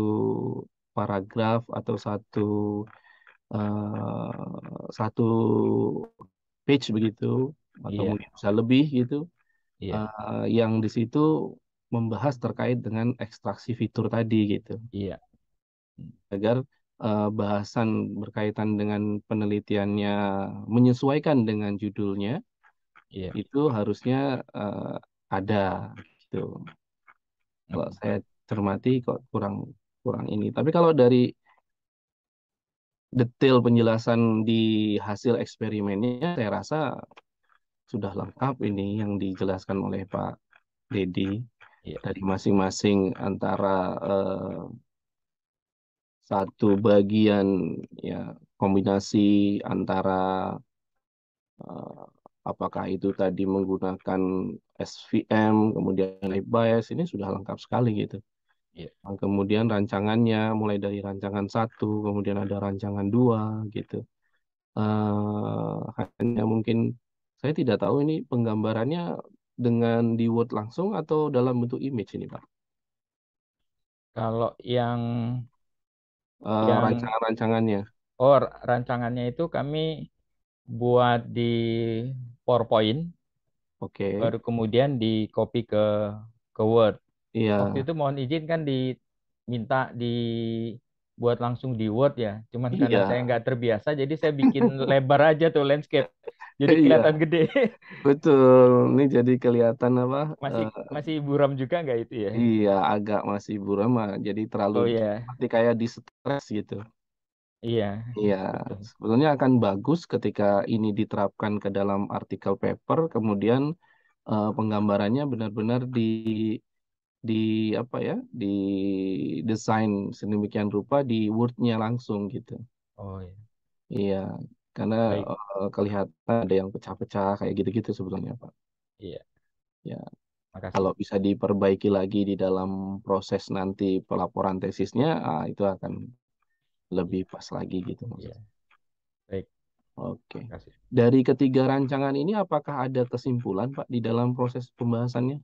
paragraf atau satu page begitu, atau Iya, mungkin bisa lebih gitu, iya, yang di situ membahas terkait dengan ekstraksi fitur tadi gitu, iya, agar bahasan berkaitan dengan penelitiannya menyesuaikan dengan judulnya, iya. itu harusnya ada gitu. Kalau Mm. saya cermati kok kurang kurang ini. Tapi kalau dari detail penjelasan di hasil eksperimennya, saya rasa sudah lengkap ini yang dijelaskan oleh Pak Dedi Iya, dari masing-masing antara satu bagian, ya, kombinasi antara eh, apakah itu tadi menggunakan SVM, kemudian live bias, ini sudah lengkap sekali gitu. iya, Kemudian rancangannya mulai dari rancangan satu, kemudian ada rancangan dua gitu. Hanya mungkin saya tidak tahu ini penggambarannya dengan di Word langsung atau dalam bentuk image ini, Pak. kalau yang Rancangan-rancangannya. rancangannya itu kami buat di PowerPoint, Oke. baru kemudian di copy ke Word. Waktu Iya. itu mohon izin kan diminta dibuat langsung di Word ya. Cuman karena saya Iya. nggak terbiasa, jadi saya bikin lebar aja tuh landscape. Jadi kelihatan Iya, gede. betul. Ini jadi kelihatan apa? Masih eh, masih buram juga nggak itu ya? iya, agak masih buram, jadi terlalu Oh ya, seperti kayak di stres gitu. iya, Iya, betul. sebetulnya akan bagus ketika ini diterapkan ke dalam artikel paper, kemudian penggambarannya benar-benar di apa ya, di desain sedemikian rupa di Word-nya langsung gitu. Oh ya, Iya, karena baik. kelihatan ada yang pecah-pecah kayak gitu-gitu sebetulnya, Pak. Iya, Ya, makasih. kalau bisa diperbaiki lagi di dalam proses nanti pelaporan tesisnya, itu akan lebih Iya, pas lagi gitu iya, maksudnya. baik. Oke. Makasih. Dari ketiga rancangan ini, apakah ada kesimpulan, Pak, di dalam proses pembahasannya?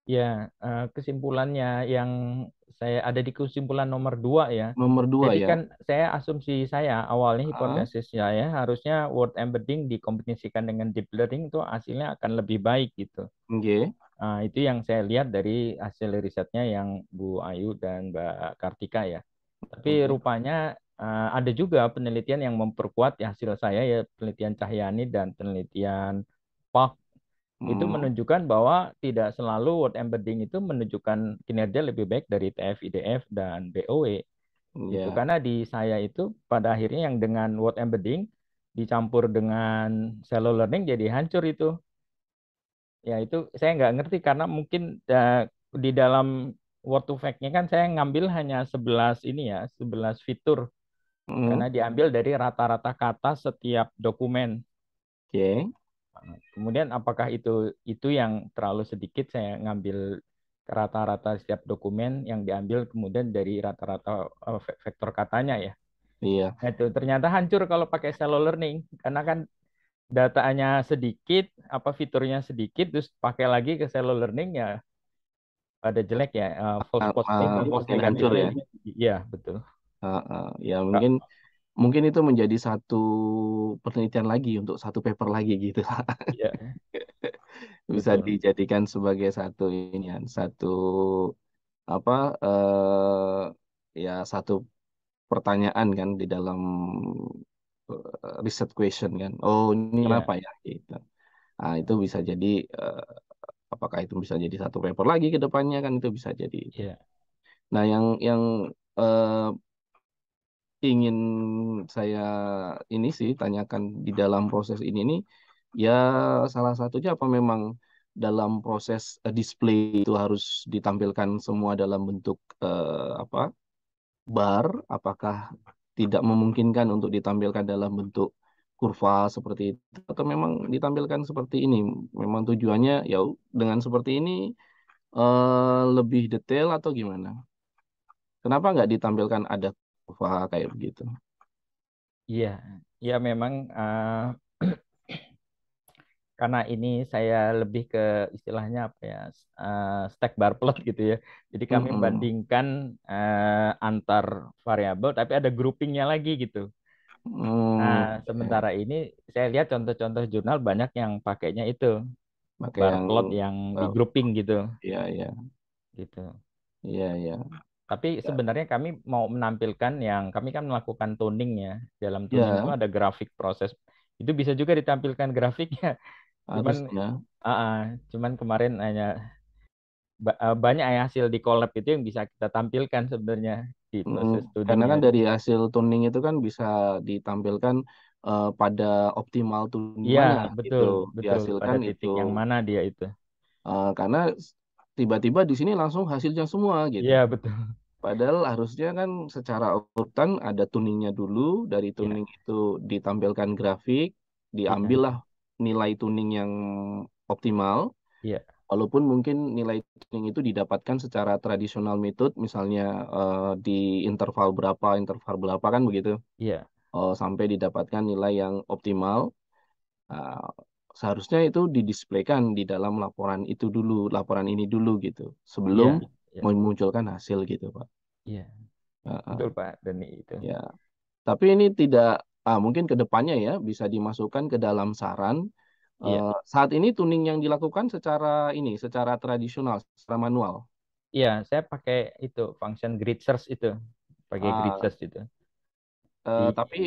Ya, kesimpulannya yang saya ada di kesimpulan nomor 2 ya. Nomor dua Jadi ya. kan asumsi saya awalnya Ah, hipotesis saya harusnya word embedding dikombinasikan dengan deep learning itu hasilnya akan lebih baik gitu. oke. Itu yang saya lihat dari hasil risetnya yang Bu Ayu dan Mbak Kartika ya. Tapi Oke. rupanya ada juga penelitian yang memperkuat ya hasil saya ya penelitian Cahyani dan penelitian Park itu Hmm, menunjukkan bahwa tidak selalu word embedding itu menunjukkan kinerja lebih baik dari TF, IDF, dan BOW gitu. ya, Karena di saya itu pada akhirnya yang dengan word embedding dicampur dengan shallow learning jadi hancur itu. Ya itu saya nggak ngerti karena mungkin di dalam word to fact-nya kan saya ngambil hanya 11 ini ya, 11 fitur hmm, karena diambil dari rata-rata kata setiap dokumen. oke. Kemudian apakah itu yang terlalu sedikit saya ngambil rata-rata setiap dokumen yang diambil kemudian dari rata-rata vektor katanya ya. Iya, Nah, itu ternyata hancur kalau pakai shallow learning karena kan datanya sedikit, apa fiturnya sedikit terus pakai lagi ke shallow learning ya pada jelek ya, false positif, false makin hancur negatifnya ya. jadi iya betul. Ya, Kak, mungkin mungkin itu menjadi satu penelitian lagi untuk satu paper lagi gitu. iya Bisa betul. dijadikan sebagai satu ini ya, satu apa ya satu pertanyaan kan di dalam riset question kan. Oh, ini Iya, kenapa ya gitu. Nah, itu bisa jadi apakah itu bisa jadi satu paper lagi ke depannya kan itu bisa jadi itu. iya, Nah, yang eh, ingin saya ini sih tanyakan di dalam proses ini nih ya salah satunya apa memang dalam proses display itu harus ditampilkan semua dalam bentuk apa bar, apakah tidak memungkinkan untuk ditampilkan dalam bentuk kurva seperti itu atau memang ditampilkan seperti ini? Memang tujuannya ya dengan seperti ini lebih detail atau gimana? Kenapa nggak ditampilkan ada kurva kayak begitu? iya, iya memang karena ini saya lebih ke istilahnya apa ya stack bar plot gitu ya. Jadi kami Mm-mm. bandingkan antar variabel, tapi ada groupingnya lagi gitu. Nah, Hmm, ya. sementara ini saya lihat contoh-contoh jurnal banyak yang pakainya itu Pakai bar yang plot yang di grouping gitu, ya ya gitu. ya ya Tapi sebenarnya kami mau menampilkan yang kami kan melakukan tuning ya. Dalam tuning itu ya ada grafik proses. Itu bisa juga ditampilkan grafiknya. Cuman harusnya. ah, ah, cuman kemarin hanya banyak ya hasil di collab itu yang bisa kita tampilkan sebenarnya di Mm, proses karena tuningnya. kan dari hasil tuning itu kan bisa ditampilkan pada optimal tuning Iya, mana gitu betul, betul. dihasilkan Pada itu. titik yang mana dia itu. Karena tiba-tiba di sini langsung hasilnya semua gitu. Iya, betul. Padahal harusnya kan secara urutan ada tuningnya dulu, dari Iya, tuning itu ditampilkan grafik, iya, diambillah nilai tuning yang optimal. iya, Walaupun mungkin nilai tuning itu didapatkan secara tradisional metode, misalnya di interval berapa kan begitu, iya, sampai didapatkan nilai yang optimal. Nah, seharusnya itu didisplaykan di dalam laporan itu dulu, laporan ini dulu gitu, sebelum iya, iya, memunculkan hasil gitu, Pak. iya. Ah, ah, Betul, Pak Dani itu. ya, tapi ini tidak, mungkin ke depannya ya bisa dimasukkan ke dalam saran. Iya, Saat ini tuning yang dilakukan secara ini, secara tradisional, secara manual. iya, saya pakai itu function grid search itu. Pakai grid Ah, search itu. Di tapi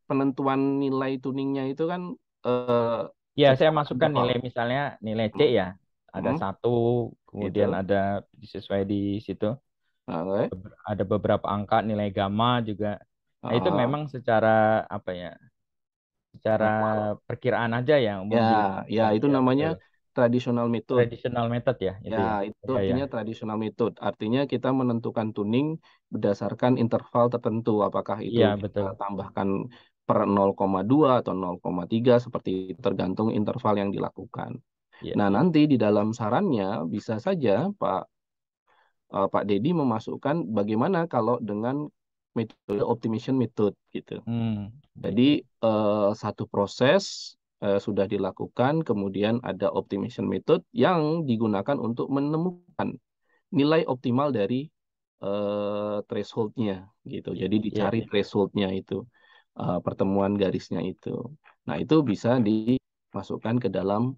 penentuan nilai tuningnya itu kan eh, ya, saya secara masukkan interval. nilai misalnya nilai C Hmm, ya. Ada hmm, satu, kemudian gitu. ada sesuai di situ. Nah, oke. Ada beberapa angka nilai gamma juga. Nah, itu Ah, memang secara apa ya? Secara manual. perkiraan aja yang Ya, umum ya dilakukan. itu Ya, namanya betul. traditional method. Traditional method ya, Ya, itu ya. itu Ya, ya. artinya traditional method. Artinya kita menentukan tuning berdasarkan interval tertentu. Apakah itu Iya, kita betul. tambahkan per 0,2 atau 0,3 seperti itu, tergantung interval yang dilakukan. Iya, Nah, iya. nanti di dalam sarannya bisa saja Pak Dedi memasukkan bagaimana kalau dengan metode optimization method gitu. Jadi Gitu. satu proses sudah dilakukan, kemudian ada optimization method yang digunakan untuk menemukan nilai optimal dari thresholdnya gitu. Iya, Jadi iya, dicari iya. thresholdnya itu, pertemuan garisnya itu. Nah itu bisa dimasukkan ke dalam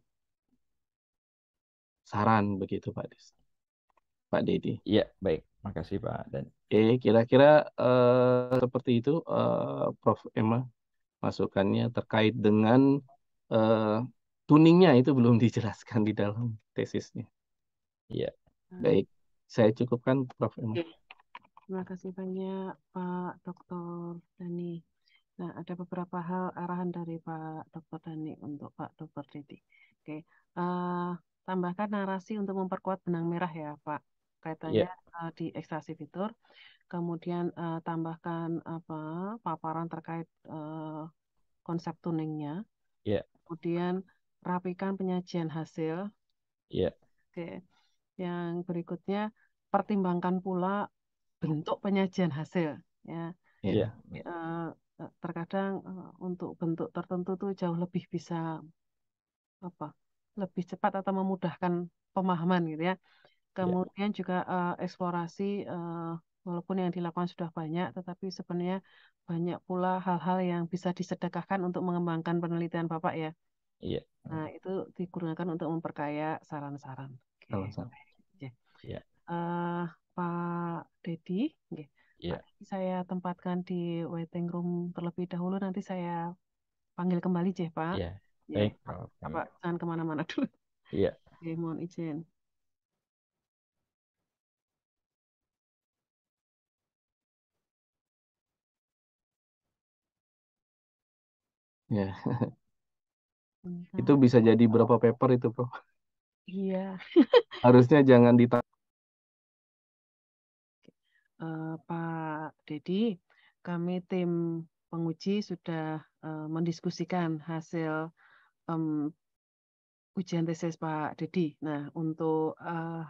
saran begitu Pak Dedi. Iya, baik. Makasih Pak. Dan Oke, kira-kira seperti itu, Prof. Emma, masukannya terkait dengan eh, tuningnya itu belum dijelaskan di dalam tesisnya. iya, Nah, Baik, saya cukupkan, Prof. Emma. oke. Terima kasih banyak Pak Dr. Dani. Nah, ada beberapa hal arahan dari Pak Dr. Dani untuk Pak Dr. Didi. Oke, eh, tambahkan narasi untuk memperkuat benang merah ya Pak. iya, Kaitannya di ekstraksi fitur. Kemudian tambahkan apa paparan terkait konsep tuningnya. iya, Kemudian rapikan penyajian hasil. iya, Oke, yang berikutnya pertimbangkan pula bentuk penyajian hasil. Ya, Ya, iya, terkadang untuk bentuk tertentu tuh jauh lebih bisa apa lebih cepat atau memudahkan pemahaman gitu ya. iya, Kemudian juga eksplorasi walaupun yang dilakukan sudah banyak, tetapi sebenarnya banyak pula hal-hal yang bisa disedekahkan untuk mengembangkan penelitian Bapak ya. iya, Nah, itu digunakan untuk memperkaya saran-saran. Oke, sama-sama. oke. iya, Eh, Pak Dedi. Nggih. Ya, Pak, saya tempatkan di waiting room terlebih dahulu. Nanti saya panggil kembali, Jeh, Pak. ya. Ya, Baik, Prof. Pak, jangan kemana-mana dulu. Iya. Oke, mohon izin. Ya, Bentar. itu bisa jadi berapa paper itu, Prof? Iya, Harusnya jangan Pak Dedi, kami tim penguji sudah mendiskusikan hasil em, ujian tesis Pak Dedi. Nah, untuk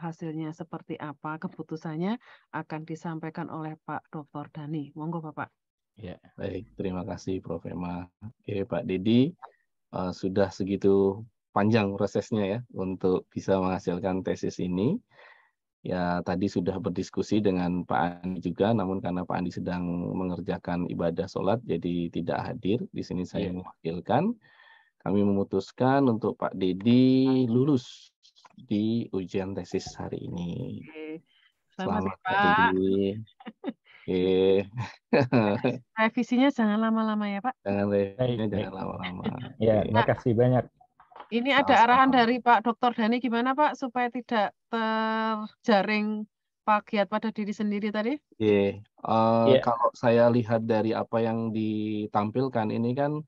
hasilnya seperti apa, keputusannya akan disampaikan oleh Pak Dr. Dani. Monggo, Bapak. Ya. Baik, terima kasih Prof. Emma. Oke, Pak Dedi, sudah segitu panjang prosesnya ya untuk bisa menghasilkan tesis ini. Ya, tadi sudah berdiskusi dengan Pak Andi juga, namun karena Pak Andi sedang mengerjakan ibadah sholat, jadi tidak hadir. Di sini saya Iya. mewakilkan. Kami memutuskan untuk Pak Dedi lulus di ujian tesis hari ini. Oke. Selamat ya, Selamat Pak Pak. Dedi. Oke. Revisinya jangan lama-lama ya, Pak. Jangan Baik, revisinya baik. jangan lama-lama. Ya, terima Nah, kasih banyak. ini ada arahan dari Pak Dr. Dani gimana, Pak, supaya tidak terjaring plagiat pada diri sendiri tadi? Oke, Iya, kalau saya lihat dari apa yang ditampilkan ini kan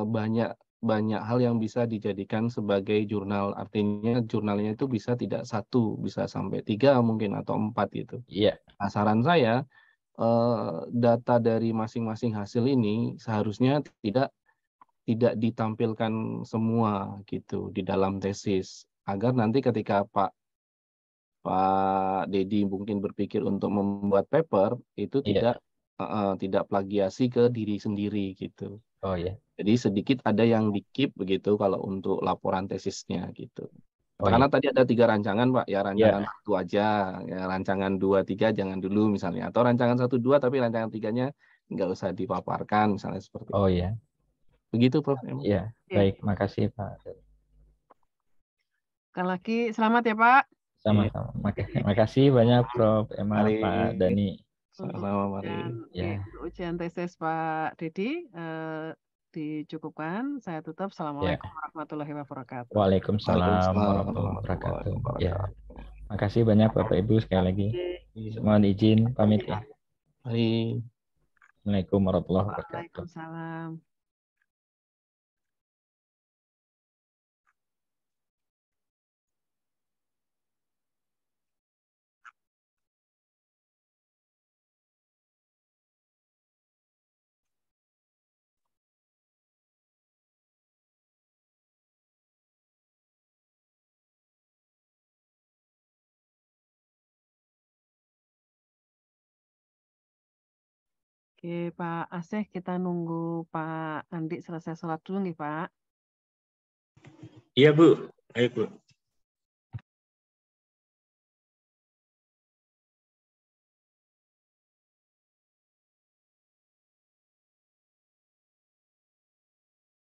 banyak banyak hal yang bisa dijadikan sebagai jurnal. Artinya jurnalnya itu bisa tidak satu, bisa sampai 3 mungkin atau 4 gitu. iya, Nah, saran saya data dari masing-masing hasil ini seharusnya tidak ditampilkan semua gitu di dalam tesis agar nanti ketika Pak Dedi mungkin berpikir untuk membuat paper itu iya. tidak plagiasi ke diri sendiri gitu. Oh ya, Jadi sedikit ada yang di-keep begitu kalau untuk laporan tesisnya gitu. oh Karena ya, tadi ada 3 rancangan, Pak. Ya rancangan ya. 1 aja, ya rancangan 2, 3 jangan dulu misalnya. Atau rancangan 1, 2 tapi rancangan 3-nya nggak usah dipaparkan misalnya seperti Oh itu. ya, Begitu, Prof. Emma. ya. Oke. Baik, makasih Pak. Sekali lagi selamat ya, Pak. Sama-sama. Makasih banyak Prof. Emma, Mari, Pak Dani. Untuk sama-sama mari. Ya, untuk ujian tesis Pak Dedi dicukupkan. Saya tutup. ya. Assalamualaikum warahmatullahi wabarakatuh. Waalaikumsalam Waalaikumsalam warahmatullahi warahmatullahi wabarakatuh. Ya, wabarakatuh. makasih banyak Bapak Ibu sekali lagi. Iya. Mohon izin pamit ya. Mari. Assalamualaikum warahmatullahi wabarakatuh. Waalaikumsalam. Oke, Pak Aseh, kita nunggu Pak Andi selesai sholat dulu nih, Pak. Iya, Bu. Ayo, Bu.